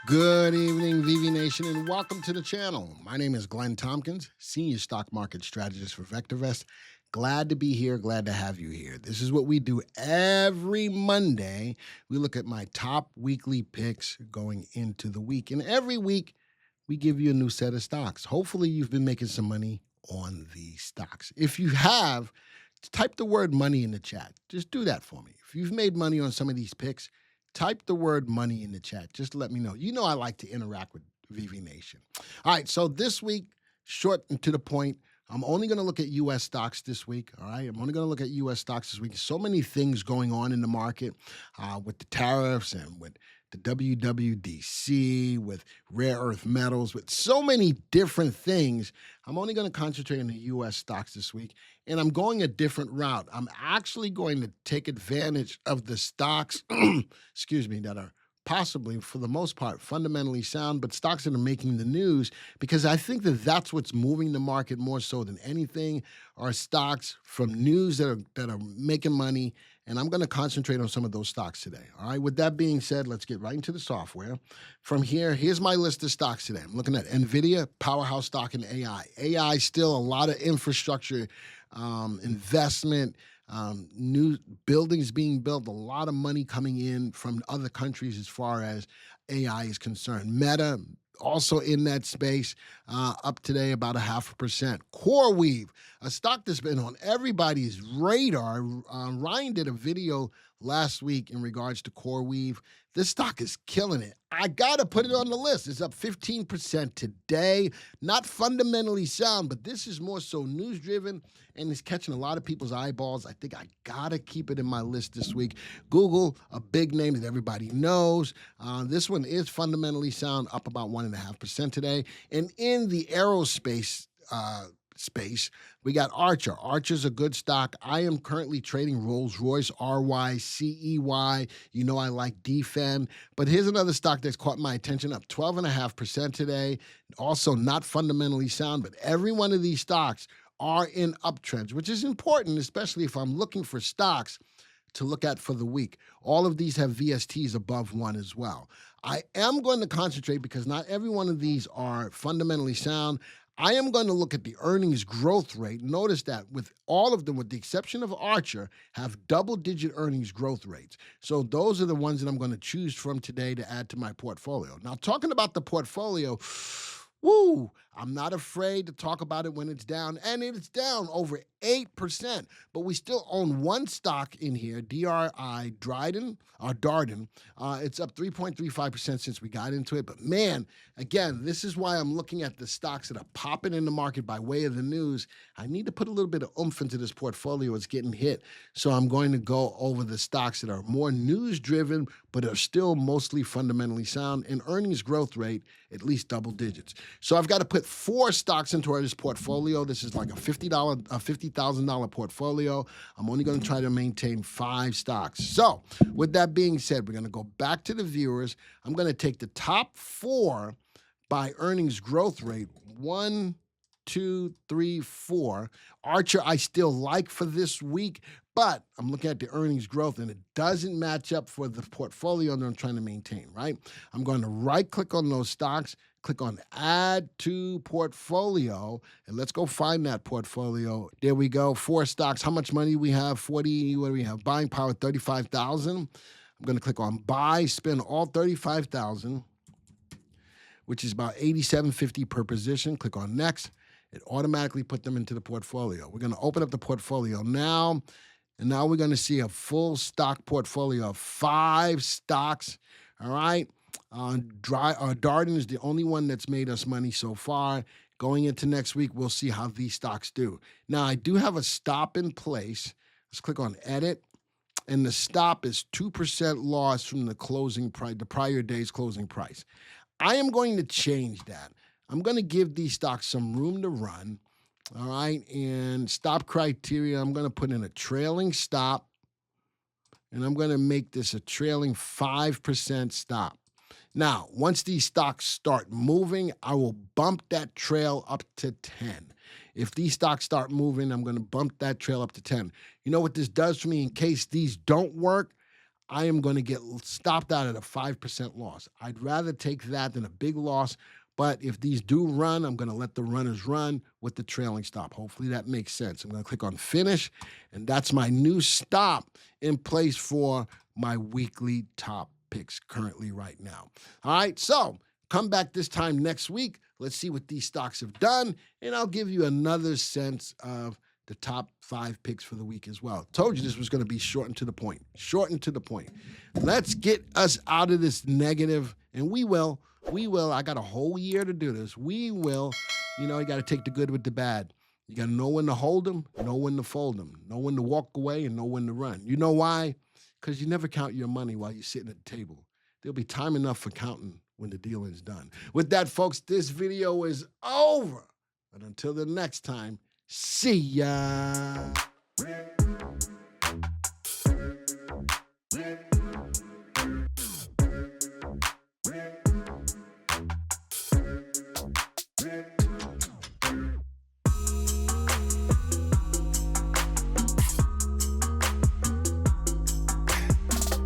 Good evening, VV Nation, and welcome to the channel. My name is Glenn Tompkins, Senior Stock Market Strategist for VectorVest. Glad to be here, glad to have you here. This is what we do every Monday. We look at my top weekly picks going into the week, and every week we give you a new set of stocks. Hopefully, you've been making some money on these stocks. If you have, type the word money in the chat. Just do that for me. If you've made money on some of these picks, type the word money in the chat. Just let me know. You know I like to interact with VV Nation. All right, so this week, short and to the point, I'm only going to look at U.S. stocks this week. All right, I'm only going to look at U.S. stocks this week. So many things going on in the market with the tariffs and with the WWDC, with rare earth metals, with so many different things. I'm only going to concentrate on the U.S. stocks this week, and I'm going a different route. I'm actually going to take advantage of the stocks, excuse me, that are possibly, for the most part, fundamentally sound, but stocks that are making the news, because I think that that's what's moving the market more so than anything, are stocks from news that are making money, and I'm going to concentrate on some of those stocks today. All right, with that being said, let's get right into the software. From here, here's my list of stocks today. I'm looking at nvidia, powerhouse stock in AI. AI still a lot of infrastructure investment, new buildings being built, a lot of money coming in from other countries as far as AI is concerned. Meta, also in that space, up today about 0.5%. CoreWeave, a stock that's been on everybody's radar. Ryan did a video last week in regards to CoreWeave. This stock is killing it. I got to put it on the list. It's up 15% today. Not fundamentally sound, but this is more so news-driven, and it's catching a lot of people's eyeballs. I think I got to keep it in my list this week. Google, a big name that everybody knows. This one is fundamentally sound, up about 1.5% today. And in the aerospace space, we got Archer. Archer's a good stock. I am currently trading Rolls-Royce, RYCEY. You know I like Defend. But here's another stock that's caught my attention, up 12.5% today. Also not fundamentally sound, but every one of these stocks are in uptrends, which is important, especially if I'm looking for stocks to look at for the week. All of these have VSTs above 1 as well. I am going to concentrate, because not every one of these are fundamentally sound. I am going to look at the earnings growth rate. Notice that with all of them, with the exception of Archer, have double-digit earnings growth rates. So those are the ones that I'm going to choose from today to add to my portfolio. Now, talking about the portfolio, woo, I'm not afraid to talk about it when it's down, and it's down over 8%, but we still own one stock in here, DRI, Darden. It's up 3.35% since we got into it, but man, again, this is why I'm looking at the stocks that are popping in the market by way of the news. I need to put a little bit of oomph into this portfolio. It's getting hit, so I'm going to go over the stocks that are more news-driven, but are still mostly fundamentally sound, and earnings growth rate at least double digits. So I've got to put 4 stocks into this portfolio. This is like a $50,000 portfolio. I'm only going to try to maintain 5 stocks. So with that being said, we're going to go back to the viewers. I'm going to take the top 4 by earnings growth rate. 1, 2, 3, 4. Archer, I still like for this week, but I'm looking at the earnings growth, and it doesn't match up for the portfolio that I'm trying to maintain, right? I'm going to right-click on those stocks, click on Add to Portfolio, and let's go find that portfolio. There we go, 4 stocks. How much money we have? 40, what do we have? Buying power, 35,000. I'm going to click on Buy, spend all 35,000, which is about $87.50 per position. Click on Next. It automatically put them into the portfolio. We're going to open up the portfolio now, and now we're going to see a full stock portfolio of 5 stocks. All right. Darden is the only one that's made us money so far. Going into next week, we'll see how these stocks do. Now, I do have a stop in place. Let's click on Edit. And the stop is 2% loss from the closing price, the prior day's closing price. I am going to change that. I'm going to give these stocks some room to run, all right? And stop criteria, I'm going to put in a trailing stop, and I'm going to make this a trailing 5% stop. Now, once these stocks start moving, I will bump that trail up to 10. If these stocks start moving, I'm going to bump that trail up to 10. You know what this does for me in case these don't work? I am going to get stopped out at a 5% loss. I'd rather take that than a big loss. But if these do run, I'm going to let the runners run with the trailing stop. Hopefully that makes sense. I'm going to click on finish, and that's my new stop in place for my weekly top picks currently right now. All right, so come back this time next week. Let's see what these stocks have done, and I'll give you another sense of the top 5 picks for the week as well. Told you this was going to be short and to the point. Short and to the point. Let's get us out of this negative, and we will. I got a whole year to do this. We will. You know, you got to take the good with the bad. You got to know when to hold them, know when to fold them, know when to walk away, and know when to run. You know why? Because you never count your money while you're sitting at the table. There'll be time enough for counting when the dealing is done. With that, folks, this video is over. But until the next time, see ya.